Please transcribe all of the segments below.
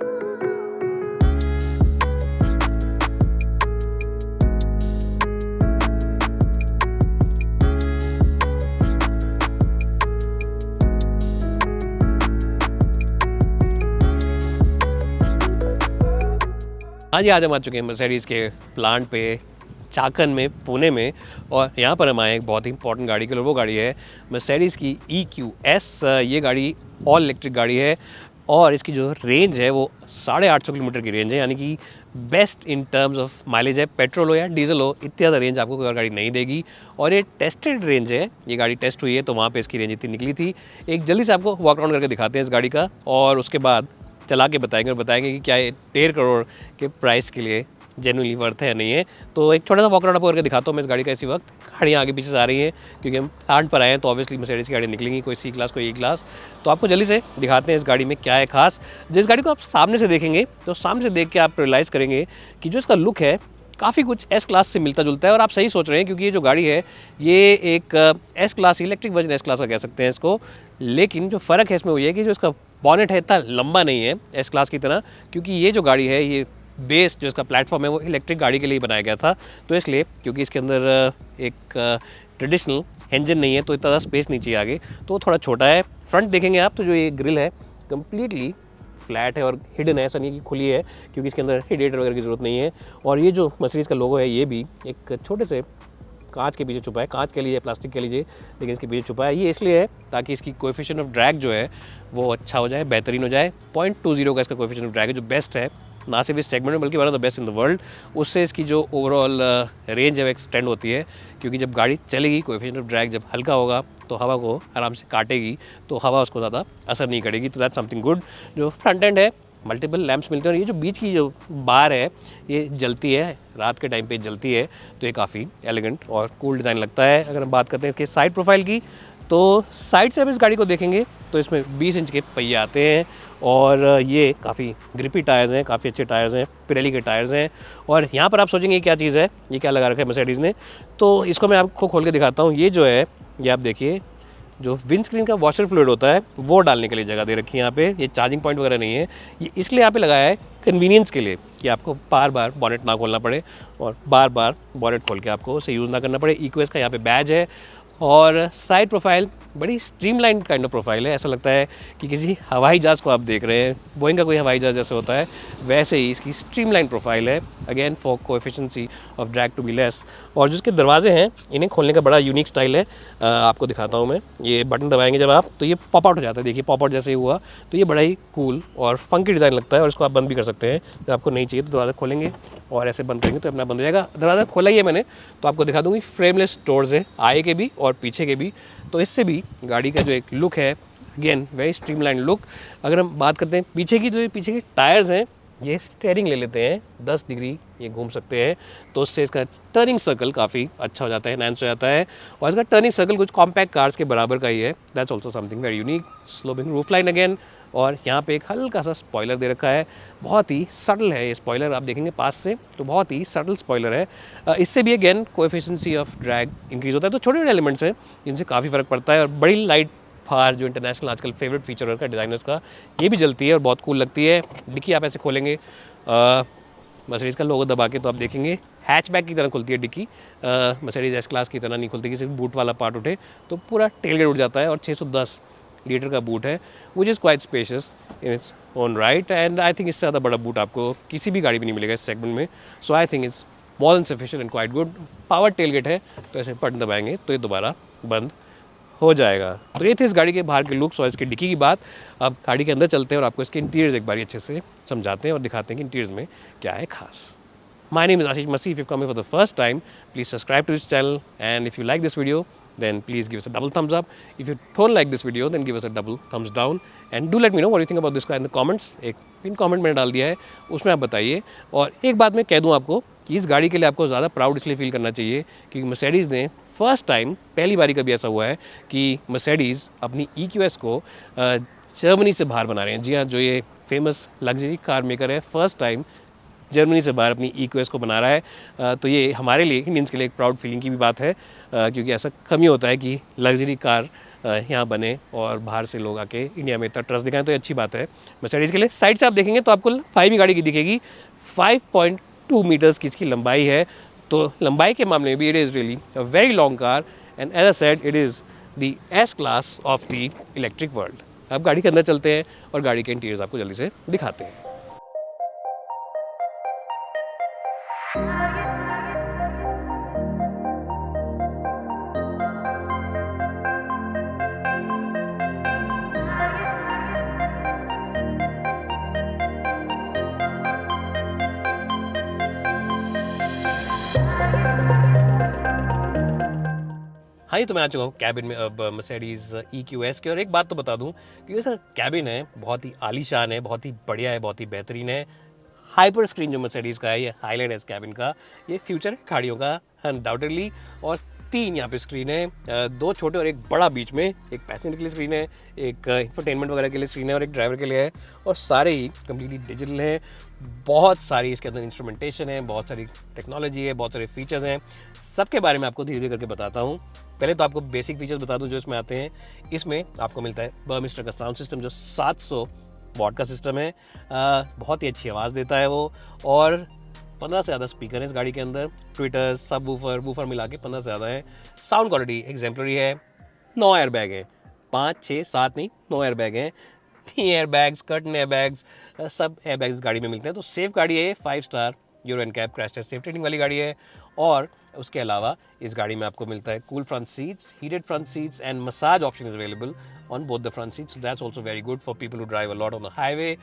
हाँ जी, आज हम आ चुके हैं मर्सिडीज़ के प्लांट पे चाकन में, पुणे में। और यहाँ पर हम आए एक बहुत ही इंपॉर्टेंट गाड़ी के लिए। वो गाड़ी है मर्सिडीज़ की EQS। ये गाड़ी ऑल इलेक्ट्रिक गाड़ी है और इसकी जो रेंज है वो 850 किलोमीटर की रेंज है, यानी कि best in terms of mileage है। पेट्रोल हो या डीजल हो, इतनी ज़्यादा रेंज आपको कोई और गाड़ी नहीं देगी। और ये टेस्टेड रेंज है, ये गाड़ी टेस्ट हुई है तो वहाँ पे इसकी रेंज इतनी निकली थी। एक जल्दी से आपको वॉक अराउंड करके दिखाते हैं इस गाड़ी का और उसके बाद चला के बताएंगे कि क्या ये 1.5 करोड़ के प्राइस के लिए जेन्युइनली वर्थ है या नहीं है। तो एक छोटा सा वॉक अराउंड आपको करके दिखाता हूँ मैं इस गाड़ी का। इसी वक्त गाड़ियाँ आगे पीछे से आ रही हैं क्योंकि हम प्लांट पर आए हैं, तो ऑब्वियसली मर्सिडीज़ की गाड़ी निकलेंगी, कोई C क्लास कोई E क्लास। तो आपको जल्दी से दिखाते हैं इस गाड़ी में क्या है खास। जिस गाड़ी को आप सामने से देखेंगे तो सामने से देख के आप रियलाइज़ करेंगे कि जो इसका लुक है काफ़ी कुछ S क्लास से मिलता जुलता है। और आप सही सोच रहे हैं क्योंकि ये जो गाड़ी है ये एक S class, electric version S class का कह सकते हैं इसको। लेकिन जो फ़र्क है इसमें वो ये है कि जो इसका बॉनेट है इतना लंबा नहीं है S क्लास की तरह, क्योंकि ये जो गाड़ी है ये बेस जो इसका प्लेटफॉर्म है वो इलेक्ट्रिक गाड़ी के लिए बनाया गया था। तो इसलिए क्योंकि इसके अंदर एक ट्रेडिशनल इंजन नहीं है तो इतना स्पेस नहीं चाहिए आगे, तो थोड़ा छोटा है। फ्रंट देखेंगे आप तो जो ये ग्रिल है कम्प्लीटली फ्लैट है और हिडन है, ऐसा नहीं कि खुली है, क्योंकि इसके अंदर रेडिएटर वगैरह की ज़रूरत नहीं है। और ये जो मर्सिडीज़ का लोगो है ये भी एक छोटे से कांच के पीछे छुपा है। कांच के लिए प्लास्टिक के लीजिए, लेकिन इसके पीछे छुपा है। ये इसलिए है ताकि इसकी कोएफिशिएंट ऑफ ड्रैग जो है वो अच्छा हो जाए, बेहतरीन हो जाए। 0.20 का इसका कोएफिशिएंट ऑफ ड्रैग है, जो बेस्ट है ना सिर्फ इस सेगमेंट में बल्कि one of the best in the world. उससे इसकी जो ओवरऑल रेंज है वो एक्सटेंड होती है, क्योंकि जब गाड़ी चलेगी कोएफिशिएंट ऑफ ड्रैग जब हल्का होगा तो हवा को आराम से काटेगी, तो हवा उसको ज़्यादा असर नहीं करेगी। तो दैट्स समथिंग गुड। जो फ्रंट एंड है मल्टीपल लैंप्स मिलते हैं और ये जो बीच की जो बार है ये जलती है, रात के टाइम पे जलती है, तो ये काफ़ी एलिगेंट और कूल डिज़ाइन लगता है। अगर हम बात करते हैं इसके साइड प्रोफाइल की, तो साइड से आप इस गाड़ी को देखेंगे तो इसमें 20 इंच के पहिए आते हैं और ये काफ़ी ग्रिपी टायर्स हैं, काफ़ी अच्छे टायर्स हैं, पिरेली के टायर्स हैं। और यहाँ पर आप सोचेंगे क्या चीज़ है, ये क्या लगा रखा है मर्सिडीज़ ने, तो इसको मैं आपको खोल के दिखाता हूँ। ये जो है ये आप देखिए, जो विंड स्क्रीन का वॉशर फ्लूइड होता है वो डालने के लिए जगह दे रखी है यहाँ पे। ये चार्जिंग पॉइंट वगैरह नहीं है, ये इसलिए यहाँ पे लगाया है कन्वीनियंस के लिए, कि आपको बार बार बॉनेट ना खोलना पड़े और बार बार बॉनेट खोल के आपको उसे यूज़ ना करना पड़े। EQS का यहाँ पे बैज है और साइड प्रोफाइल बड़ी स्ट्रीमलाइन काइंड ऑफ प्रोफाइल है। ऐसा लगता है कि किसी हवाई जहाज़ को आप देख रहे हैं, बोइंग का कोई हवाई जहाज़ जैसे होता है वैसे ही इसकी स्ट्रीमलाइन प्रोफाइल है। Again for coefficiency of drag to be less. और जिसके दरवाजे हैं इन्हें खोलने का बड़ा यूनिक स्टाइल है। आपको दिखाता हूँ मैं। ये बटन दबाएंगे जब आप तो ये पॉप आउट हो जाता है, देखिए पॉप आउट जैसे ही हुआ, तो ये बड़ा ही कूल और फंकी डिज़ाइन लगता है। और इसको आप बंद भी कर सकते हैं, जब आपको नहीं चाहिए तो दरवाज़ा खोलेंगे और ऐसे बंद करेंगे तो अपना बंद हो जाएगा। दरवाज़ा खोला ही है मैंने, तो आपको दिखा दूँगी फ्रेमलेस डोर्स है, आगे के भी और पीछे के भी। तो इससे भी गाड़ी का जो एक लुक है, अगेन वेरी स्ट्रीमलाइन लुक। अगर हम बात करते हैं पीछे की, जो पीछे के टायर्स हैं ये स्टेयरिंग ले लेते हैं, 10 डिग्री ये घूम सकते हैं, तो उससे इसका टर्निंग सर्कल काफ़ी अच्छा हो जाता है, एनहांस हो जाता है। और इसका टर्निंग सर्कल कुछ कॉम्पैक्ट कार्स के बराबर का ही है। That's also something very unique. Sloping roof line again, और यहाँ पे एक हल्का सा स्पॉइलर दे रखा है, बहुत ही सटल है ये स्पॉइलर, आप देखेंगे पास से तो बहुत ही सटल स्पॉइलर है। इससे भी अगेन कोएफिशिएंसी ऑफ ड्रैग इंक्रीज होता है। तो छोटे छोटे एलिमेंट्स हैं जिनसे काफ़ी फ़र्क पड़ता है। और बड़ी लाइट फार जो इंटरनेशनल आजकल फेवरेट फीचर का डिज़ाइनर्स का, ये भी जलती है और बहुत कूल लगती है। डिक्की आप ऐसे खोलेंगे, मर्सिडीज़ का लोगो दबा के, तो आप देखेंगे हैचबैक की तरह खुलती है डिक्की। मर्सिडीज़ S क्लास की तरह नहीं खुलती कि सिर्फ बूट वाला पार्ट उठे तो पूरा टेलगेट उठ जाता है। और 610 लीटर का बूट है, which is quite spacious in its own right. And I think इससे ज़्यादा बड़ा बूट आपको किसी भी गाड़ी में नहीं मिलेगा इस सेगमेंट में। So I think it's more than sufficient and quite good. Power tailgate है, तो ऐसे बटन दबाएंगे तो ये दोबारा बंद हो जाएगा। तो ये थे इस गाड़ी के बाहर के लुक्स और इसकी डिक्की की बात। अब गाड़ी के अंदर चलते हैं और आपको इसके इंटीरियर्स एक बार अच्छे से समझाते हैं और दिखाते हैं कि इंटीरियर्स में क्या है खास। My name is Ashish Masih. If you've come here for the first time, please subscribe to this channel, and if you like this video, then please give us a double thumbs up. If you don't like this video, then give us a double thumbs down, and do let me know what you think about this car in the comments. एक pin comment मैंने डाल दिया है, उसमें आप बताइए। और एक बात मैं कह दूं आपको कि इस गाड़ी के लिए आपको ज़्यादा प्राउड इसलिए फील करना चाहिए क्योंकि मर्सिडीज़ ने फर्स्ट टाइम, पहली बारी कभी ऐसा हुआ है कि मर्सिडीज़ अपनी EQS को जर्मनी से बाहर बना रहे हैं। जी हाँ, जो ये फेमस लग्जरी कार मेकर है, फर्स्ट टाइम जर्मनी से बाहर अपनी EQS को बना रहा है। तो ये हमारे लिए, इंडियंस के लिए एक प्राउड फीलिंग की भी बात है, क्योंकि ऐसा कम ही होता है कि लग्जरी कार यहाँ बने और बाहर से लोग आके इंडिया में इतना ट्रस्ट दिखाएं, तो ये अच्छी बात है मर्सिडीज़ के लिए। साइड से आप देखेंगे तो आपको 5 गाड़ी की दिखेगी। 5.2 मीटर्स की इसकी लंबाई है, तो लंबाई के मामले में भी it is really a very long car and as I said it is the S class of the electric world. अब गाड़ी के अंदर चलते हैं और गाड़ी के इंटीरियर्स आपको जल्दी से दिखाते हैं। हाँ जी, तो मैं आ चुका हूँ कैबिन में अब मर्सिडीज़ EQS के। और एक बात तो बता दूँ कि ये सर कैबिन है बहुत ही आलीशान है, बहुत ही बढ़िया है, बहुत ही बेहतरीन है। हाइपर स्क्रीन जो मर्सिडीज़ का है, ये हाईलाइट है इस कैबिन का, ये फ्यूचर गाड़ियों का अनडाउटेडली। और 3 यहाँ पे स्क्रीन है, 2 छोटे और एक बड़ा बीच में। एक पैसेंजर के लिए स्क्रीन है, एक इंफोटेनमेंट वगैरह के लिए स्क्रीन है और एक ड्राइवर के लिए है। और सारे ही कम्प्लीटली डिजिटल हैं। बहुत सारी इसके अंदर इंस्ट्रूमेंटेशन है, बहुत सारी टेक्नोलॉजी है, बहुत सारे फीचर्स हैं। सबके बारे में आपको धीरे धीरे करके बताता हूँ। पहले तो आपको बेसिक फीचर्स बता दूं जो इसमें आते हैं। इसमें आपको मिलता है बर्मिस्टर का साउंड सिस्टम, जो 700 वॉट का सिस्टम है। बहुत ही अच्छी आवाज़ देता है वो। और 15 से ज़्यादा स्पीकर हैं इस गाड़ी के अंदर। ट्विटर, सब वूफर मिला के 15 से ज़्यादा है। साउंड क्वालिटी एग्जेम्पलरी है। 9 एयर बैग हैं, 5, 6, 7 नहीं, 9 एयर बैग हैं। 3 air bags, curtain air bags, सब एयर बैग्स गाड़ी में मिलते हैं। तो सेफ गाड़ी है, 5 star Euro NCAP crash test safe rating वाली गाड़ी है। और उसके अलावा इस गाड़ी में आपको मिलता है cool front seats, heated front seats and massage option is available on both the front seats. That's also very good for people who drive a lot on the highway.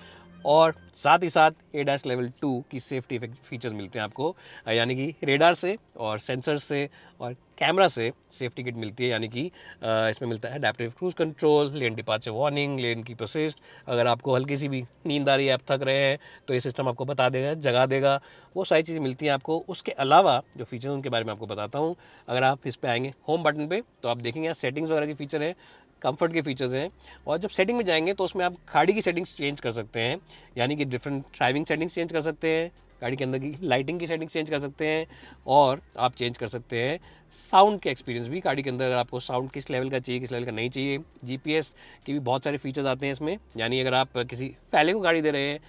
और साथ ही साथ ADAS लेवल 2 की safety features मिलते हैं आपको, यानी कि radar से और सेंसर से और कैमरा से सेफ्टी किट मिलती है। यानी कि इसमें मिलता है adaptive cruise control, lane departure warning, lane keep assist. अगर आपको हल्की सी भी नींद आ रही है, आप थक रहे हैं, तो ये सिस्टम आपको बता देगा, जगा देगा। वो सारी चीज़ें मिलती हैं आपको। उसके अलावा जो फीचर्स उनके बारे में आपको बताता हूँ। अगर आप इस पर आएंगे होम बटन पे, तो आप देखेंगे यहाँ सेटिंग्स वगैरह के फीचर हैं, कंफर्ट के फीचर्स हैं। और जब सेटिंग में जाएंगे तो उसमें आप गाड़ी की सेटिंग्स चेंज कर सकते हैं, यानी कि डिफरेंट ड्राइविंग सेटिंग्स चेंज कर सकते हैं, गाड़ी के अंदर की लाइटिंग की सेटिंग्स चेंज कर सकते हैं। और आप चेंज कर सकते हैं साउंड के एक्सपीरियंस भी गाड़ी के अंदर। अगर आपको साउंड किस लेवल का चाहिए, किस लेवल का नहीं चाहिए। GPS के भी बहुत सारे फीचर्स आते हैं इसमें, यानी अगर आप किसी वैले को गाड़ी दे रहे हैं,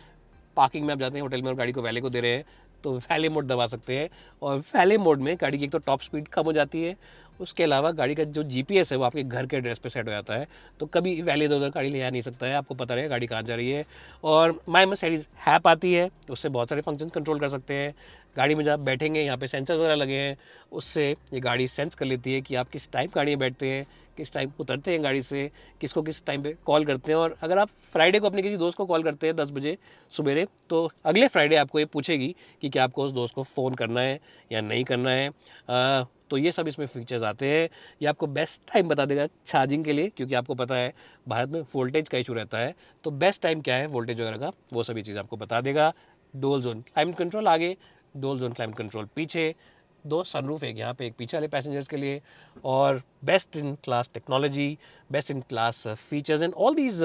पार्किंग में आप जाते हैं होटल में और गाड़ी को वैले को दे रहे हैं, तो वैले मोड दबा सकते हैं। और वैले मोड में गाड़ी की एक तो टॉप स्पीड कम हो जाती है, उसके अलावा गाड़ी का जो GPS है वो आपके घर के एड्रेस पे सेट हो जाता है, तो कभी वैले इधर उधर गाड़ी ले आ नहीं सकता है, आपको पता रहेगा गाड़ी कहाँ जा रही है। और माय मर्सिडीज ऐप आती है, उससे बहुत सारे फंक्शन कंट्रोल कर सकते हैं। गाड़ी में जब आप बैठेंगे, यहाँ पे सेंसर्स वगैरह लगे हैं, उससे ये गाड़ी सेंस कर लेती है कि आप किस टाइम गाड़ी में बैठते हैं, किस टाइम उतरते हैं गाड़ी से, किसको किस टाइम पे कॉल करते हैं। और अगर आप फ्राइडे को अपने किसी दोस्त को कॉल करते हैं 10 बजे सुबेरे, तो अगले फ्राइडे आपको ये पूछेगी कि क्या आपको उस दोस्त को फ़ोन करना है या नहीं करना है। तो ये सब इसमें फीचर्स आते हैं। ये आपको बेस्ट टाइम बता देगा चार्जिंग के लिए, क्योंकि आपको पता है भारत में वोल्टेज का इशू रहता है, तो बेस्ट टाइम क्या है वोल्टेज वगैरह का, वो सभी चीज़ आपको बता देगा। डुअल जोन क्लाइमेट कंट्रोल आगे, डुअल जोन क्लाइमेट कंट्रोल पीछे, 2 सनरूफ है यहाँ पे, एक पीछे वाले पैसेंजर्स के लिए। और best in class technology, best in class features and all these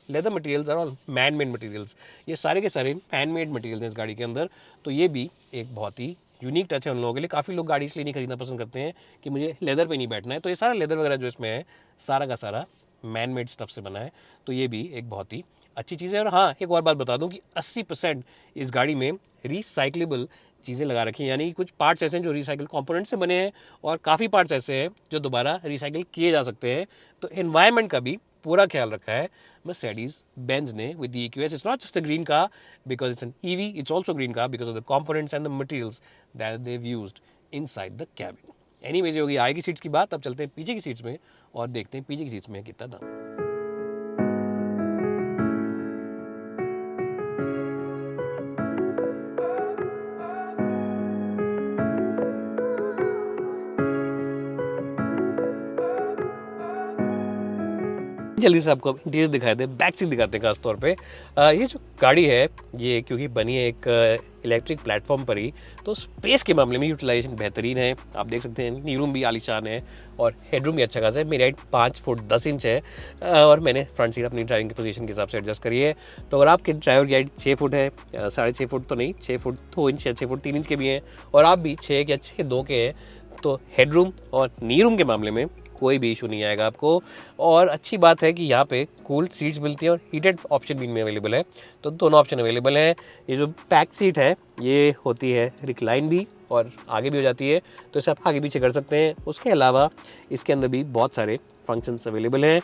leather materials are all man made materials. ये सारे के सारे हैंड मेड मटेरियल हैं इस गाड़ी के अंदर। तो ये भी एक बहुत ही यूनिक टच है उन लोगों के लिए। काफ़ी लोग गाड़ी इसलिए नहीं खरीदना पसंद करते हैं कि मुझे लेदर पे नहीं बैठना है, तो ये सारा लेदर वगैरह जो इसमें है, सारा का सारा मैन मेड स्टफ से बना है। तो ये भी एक बहुत ही अच्छी चीज़ है। और हाँ, एक और बात बता दूं कि 80% इस गाड़ी में रिसाइक्लेबल चीज़ें लगा रखी हैं, यानी कि कुछ पार्ट्स ऐसे हैं जो रिसाइकल कंपोनेंट से बने हैं और काफ़ी पार्ट्स ऐसे हैं जो दोबारा रिसाइकिल किए जा सकते हैं। तो एनवायरनमेंट का भी पूरा ख्याल रखा है Mercedes-Benz ने with the EQS. It's not just a green car because it's an EV, it's also a green car because of the components and the materials that they've used inside the cabin. Anyways, ये होगी आगे की seats की बात। अब चलते हैं पीछे की सीट्स में और देखते हैं पीछे की सीट्स में कितना दम। जल्दी से आपको इंटीरियर दिखाए थे, बैक सीट दिखाते हैं खास तौर पे। ये जो गाड़ी है, ये क्योंकि बनी है एक इलेक्ट्रिक प्लेटफॉर्म पर ही, तो स्पेस के मामले में यूटिलाइजेशन बेहतरीन है। आप देख सकते हैं नी रूम भी आलीशान है और हेडरूम भी अच्छा खासा है। मेरी हाइट 5 फुट 10 इंच है और मैंने फ्रंट सीट अपनी ड्राइविंग की पोजीशन के हिसाब से एडजस्ट करी है। तो अगर आपके ड्राइवर की हाइट 6 फुट है, 6.5 फुट तो नहीं, 6 फुट 2 इंच या 6 फुट 3 इंच के भी हैं, और आप भी 6 या 6.2 के हैं, तो हेडरूम और नी रूम के मामले में कोई भी इशू नहीं आएगा आपको। और अच्छी बात है कि यहाँ पे कूल सीट्स मिलती हैं और हीटेड ऑप्शन भी इनमें अवेलेबल है, तो दोनों ऑप्शन अवेलेबल हैं। ये जो पैक सीट है ये होती है रिक्लाइन भी और आगे भी हो जाती है, तो इसे आप आगे पीछे कर सकते हैं। उसके अलावा इसके अंदर भी बहुत सारे फंक्शंस अवेलेबल हैं।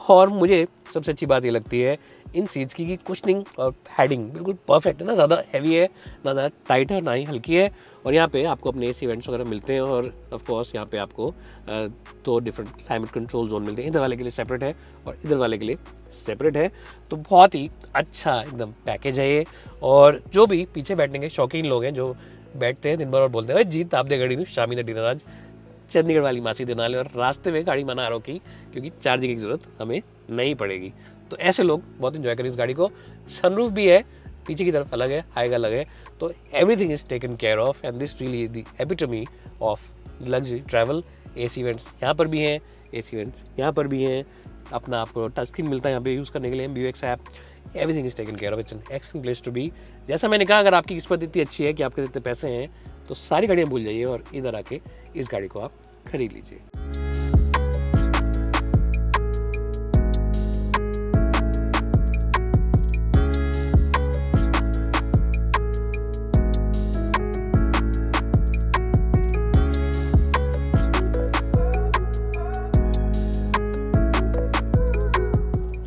और मुझे सबसे अच्छी बात ये लगती है इन सीट्स की कि कुशनिंग और हैडिंग बिल्कुल परफेक्ट है, ना ज़्यादा हैवी है ना ज़्यादा टाइट है ना ही हल्की है। और यहाँ पे आपको अपने एसी वेंट्स वगैरह मिलते हैं और ऑफ कोर्स यहाँ पे आपको 2 डिफरेंट क्लाइमेट कंट्रोल जोन मिलते हैं, इधर वाले के लिए सेपरेट है और इधर वाले के लिए सेपरेट है। तो बहुत ही अच्छा एकदम पैकेज है ये। और जो भी पीछे बैठने के शौकीन लोग हैं जो बैठते हैं दिन भर और बोलते हैं जीत आप दे गड़ी शामी द डिनर आज चंडीगढ़ वाली मासी देना ले, और रास्ते में गाड़ी मना रोकी क्योंकि चार्जिंग की ज़रूरत हमें नहीं पड़ेगी, तो ऐसे लोग बहुत इंजॉय करें इस गाड़ी को। सनरूफ भी है, पीछे की तरफ अलग है, हाईगा अलग है, तो everything is taken care of and this really is the epitome of luxury travel. AC vents यहाँ पर भी हैं, एसी वेंट्स यहाँ पर भी हैं, अपना आपको टच स्क्रीन मिलता है यहाँ पे यूज़ करने के लिए, MBUX app, everything is taken care of. It's an excellent place to be. जैसा मैंने कहा, अगर आपकी किस्मत इतनी अच्छी है कि आपके इतने पैसे हैं तो सारी गाड़ियाँ भूल जाइए और इधर आके इस गाड़ी को आप खरीद लीजिए।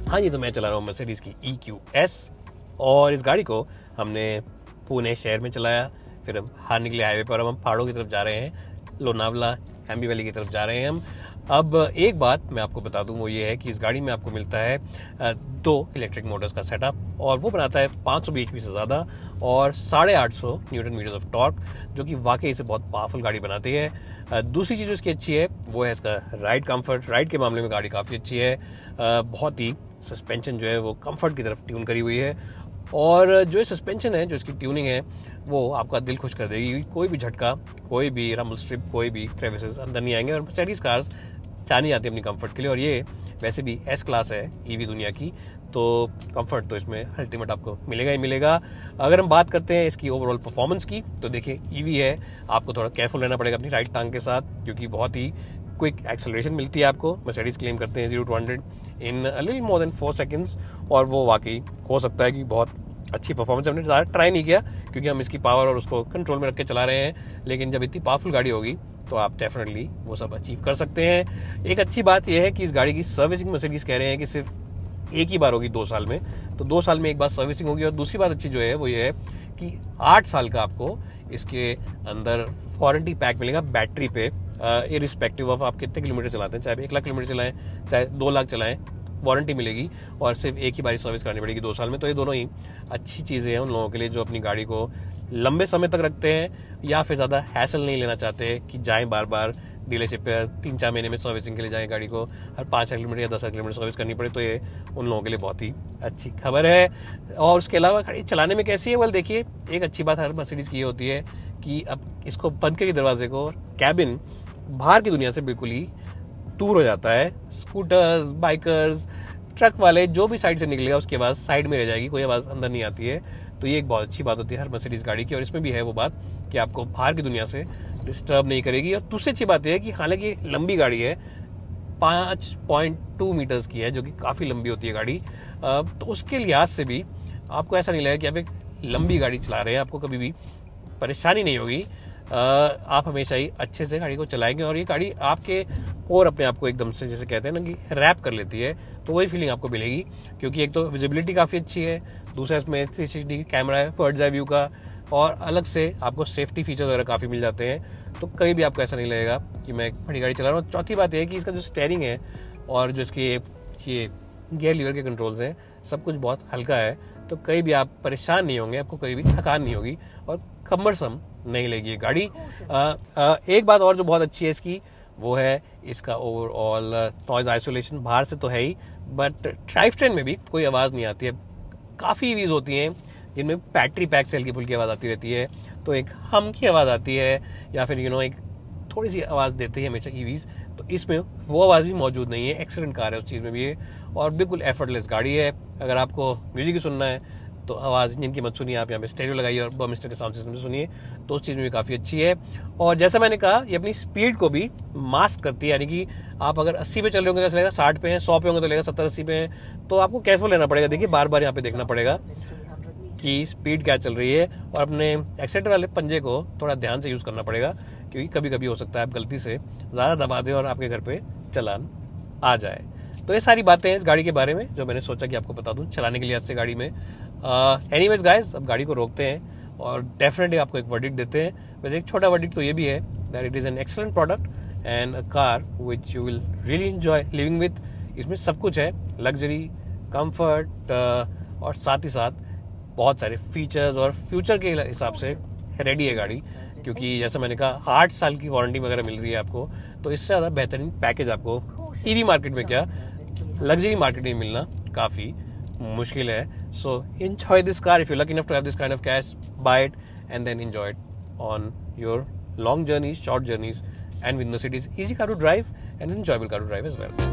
हाँ, ये तो मैं चला रहा हूँ मर्सिडीज़ की EQS, और इस गाड़ी को हमने पुणे शहर में चलाया, फिर हम बाहर निकले हाईवे पर, हम पहाड़ों की तरफ जा रहे हैं, लोनावला एम्बी वैली की तरफ जा रहे हैं हम। अब एक बात मैं आपको बता दूं, वो ये है कि इस गाड़ी में आपको मिलता है 2 इलेक्ट्रिक मोटर्स का सेटअप, और वो बनाता है 500 bhp से ज़्यादा और 850 न्यूटन मीटर्स ऑफ टॉर्क, जो कि वाकई इसे बहुत पावरफुल गाड़ी बनाती है। दूसरी चीज़ इसकी अच्छी है वो है इसका राइड कंफर्ट। राइड के मामले में गाड़ी काफ़ी अच्छी है, बहुत ही सस्पेंशन जो है वो कंफर्ट की तरफ ट्यून करी हुई है, और जो सस्पेंशन है, जो इसकी ट्यूनिंग है, वो आपका दिल खुश कर देगी। कोई भी झटका, कोई भी रम्बल स्ट्रिप, कोई भी क्रेविसेस अंदर नहीं आएंगे। और मर्सिडीज कार्स जानी जाती है अपनी कंफर्ट के लिए, और ये वैसे भी S क्लास है EV दुनिया की, तो कंफर्ट तो इसमें अल्टीमेट आपको मिलेगा ही मिलेगा। अगर हम बात करते हैं इसकी ओवरऑल परफॉर्मेंस की, तो देखिए EV है, आपको थोड़ा केयरफुल रहना पड़ेगा अपनी राइट टांग के साथ, क्योंकि बहुत ही क्विक एक्सेलरेशन मिलती है आपको। मर्सिडीज क्लेम करते हैं 0 to 100 in a little more than 4 seconds, और वो वाकई हो सकता है कि बहुत अच्छी परफॉर्मेंस। हमने ज़्यादा ट्राई नहीं किया क्योंकि हम इसकी पावर और उसको कंट्रोल में रख के चला रहे हैं, लेकिन जब इतनी पावरफुल गाड़ी होगी तो आप डेफिनेटली वो सब अचीव कर सकते हैं। एक अच्छी बात यह है कि इस गाड़ी की सर्विसिंग मर्सिडीज कह रहे हैं कि सिर्फ एक ही बार होगी 2 साल में, तो 2 साल में एक बार सर्विसिंग होगी। और दूसरी बात अच्छी जो है वो ये है कि 8 साल का आपको इसके अंदर वारंटी पैक मिलेगा बैटरी पे, इरिस्पेक्टिव ऑफ आप कितने किलोमीटर चलाते हैं, चाहे 1 लाख किलोमीटर चलाएं चाहे 2 लाख चलाएं, वारंटी मिलेगी और सिर्फ एक ही बारी सर्विस करानी पड़ेगी 2 साल में। तो ये दोनों ही अच्छी चीज़ें हैं उन लोगों के लिए जो अपनी गाड़ी को लंबे समय तक रखते हैं या फिर ज़्यादा हैसल नहीं लेना चाहते कि जाएं बार बार डीलरशिप पे 3-4 महीने में सर्विसिंग के लिए जाएं, गाड़ी को हर 5 किलोमीटर या 10 किलोमीटर सर्विस करनी पड़े। तो ये उन लोगों के लिए बहुत ही अच्छी खबर है। और उसके अलावा गाड़ी चलाने में कैसी है, वेल देखिए, एक अच्छी बात हर मर्सिडीज की ये होती है कि अब इसको बंद करके दरवाजे को, कैबिन बाहर की दुनिया से बिल्कुल ही दूर हो जाता है। स्कूटर्स, बाइकर्स, ट्रक वाले जो भी साइड से निकलेगा उसके बाद साइड में रह जाएगी, कोई आवाज़ अंदर नहीं आती है। तो ये एक बहुत अच्छी बात होती है हर मर्सिडीज गाड़ी की, और इसमें भी है वो बात कि आपको बाहर की दुनिया से डिस्टर्ब नहीं करेगी। और दूसरी अच्छी बात यह है कि हालांकि लंबी गाड़ी है, 5.2 मीटर्स की है, जो कि काफ़ी लंबी होती है गाड़ी, तो उसके लिहाज से भी आपको ऐसा नहीं लगेगा कि आप एक लंबी गाड़ी चला रहे हैं, आपको कभी भी परेशानी नहीं होगी। आप हमेशा ही अच्छे से गाड़ी को चलाएंगे और ये गाड़ी आपके और अपने आप को एकदम से, जैसे कहते हैं ना, कि रैप कर लेती है, तो वही फीलिंग आपको मिलेगी। क्योंकि एक तो विजिबिलिटी काफ़ी अच्छी है, दूसरा इसमें 360 कैमरा है बर्ड्स आई व्यू का, और अलग से आपको सेफ्टी फीचर वगैरह काफ़ी मिल जाते हैं। तो कहीं भी आपको ऐसा नहीं लगेगा कि मैं एक बड़ी गाड़ी चला रहा हूँ। चौथी बात यह है कि इसका जो स्टेयरिंग है और जो इसके ये गियर लीवर के कंट्रोल्स हैं, सब कुछ बहुत हल्का है, तो कहीं भी आप परेशान नहीं होंगे, आपको कहीं भी थकान नहीं होगी और कम्बरसम नहीं लगेगी ये गाड़ी। एक बात और जो बहुत अच्छी है इसकी, वो है इसका ओवरऑल नॉइज आइसोलेशन। बाहर से तो है ही, बट ड्राइव ट्रेन में भी कोई आवाज़ नहीं आती है। काफ़ी ईवीज होती हैं जिनमें बैटरी पैक से हल्की फुल्की आवाज़ आती रहती है, तो एक हम की आवाज़ आती है या फिर एक थोड़ी सी आवाज़ देते हैं हमेशा ईवीज, तो इसमें वो आवाज़ भी मौजूद नहीं है। एक्सीलेंट कार है उस चीज़ में भी है, और बिल्कुल एफर्टलेस गाड़ी है। अगर आपको म्यूजिक ही सुनना है तो आवाज़ इंजन की मत सुनिए, आप यहाँ पे स्टेरियो लगाइए और बर्मिस्टर के साउंड सिस्टम से सुनिए, तो उस चीज़ में भी काफ़ी अच्छी है। और जैसा मैंने कहा, ये अपनी स्पीड को भी मास्क करती है, यानी कि आप अगर 80 पे चल रहे होंगे तो चलेगा, 60 पे हैं, 100 पे होंगे तो लेगा 70-80 पे हैं, तो आपको केयरफुल लेना पड़ेगा। देखिए बार बार यहाँ पे देखना पड़ेगा कि स्पीड क्या चल रही है, और अपने एक्सीलेटर वाले पंजे को थोड़ा ध्यान से यूज़ करना पड़ेगा, क्योंकि कभी कभी हो सकता है आप गलती से ज़्यादा दबा दें और आपके घर पे चालान आ जाए। तो ये सारी बातें हैं इस गाड़ी के बारे में जो मैंने सोचा कि आपको बता दूं चलाने के लिए आज से गाड़ी में। एनीवेज गाइस, अब गाड़ी को रोकते हैं और डेफिनेटली आपको एक वर्डिक्ट देते हैं। वैसे एक छोटा वर्डिक्ट तो ये भी है that it is an excellent product and a car which you will really enjoy living with. इसमें सब कुछ है, लग्जरी, कंफर्ट और साथ ही साथ बहुत सारे फीचर्स, और फ्यूचर के हिसाब से रेडी है गाड़ी, क्योंकि जैसा मैंने कहा 8 साल की वारंटी वगैरह मिल रही है आपको। तो इससे ज़्यादा बेहतरीन पैकेज आपको ईवी मार्केट में क्या, लग्जरी मार्केट में मिलना काफ़ी मुश्किल है। सो enjoy this car if you're lucky enough to have this kind of cash, buy it and then enjoy it on your long journeys, short journeys, and within the cities. Easy car to drive and enjoyable car to drive as well.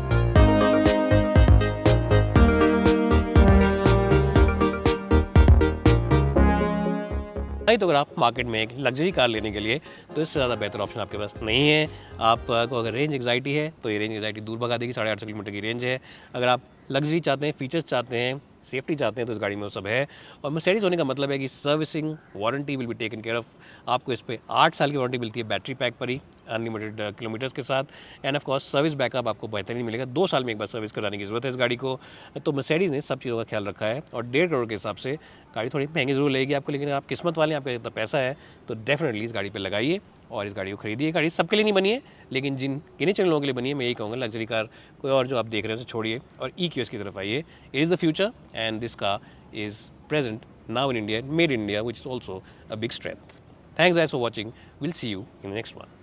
नहीं तो अगर आप market में एक luxury car लेने के लिए, तो इससे ज़्यादा बेहतर ऑप्शन आपके पास नहीं है। आपको अगर रेंज एंग्जाइटी है तो ये रेंज एंग्जाइटी दूर भगा देगी। 850 किलोमीटर की रेंज है। अगर आप लग्जरी चाहते हैं, फीचर्स चाहते हैं, सेफ्टी चाहते हैं, तो इस गाड़ी में वो सब है। और मर्सिडीज होने का मतलब है कि servicing warranty will be taken care of. आपको इस पर 8 साल की वारंटी मिलती है बैटरी पैक पर ही, अनलिमिटेड किलोमीटर्स के साथ। End of course service backup आपको बेहतरीन मिलेगा। 2 साल में एक बार सर्विस कराने की ज़रूरत है इस गाड़ी को। तो मर्सिडीज ने सब चीज़ों का ख्याल रखा है। और 1.5 करोड़ के हिसाब से गाड़ी थोड़ी महंगी ज़रूर लगेगी आपको, लेकिन अगर आप किस्मत वाले हैं, आपका इतना पैसा है, तो डेफिनेटली इस गाड़ी पर लगाइए और इस गाड़ी को खरीदिए। गाड़ी सबके लिए नहीं बनी है, लेकिन जिन गिने चुने लोगों के लिए बनी है। मैं यही कहूँगा, लग्जरी कार कोई और जो आप देख रहे हैं उसे छोड़िए और EQS की तरफ आइए। It is the future and this car is present now in India, made in India, which is also a big strength. Thanks guys for watching. We'll see you in the next one.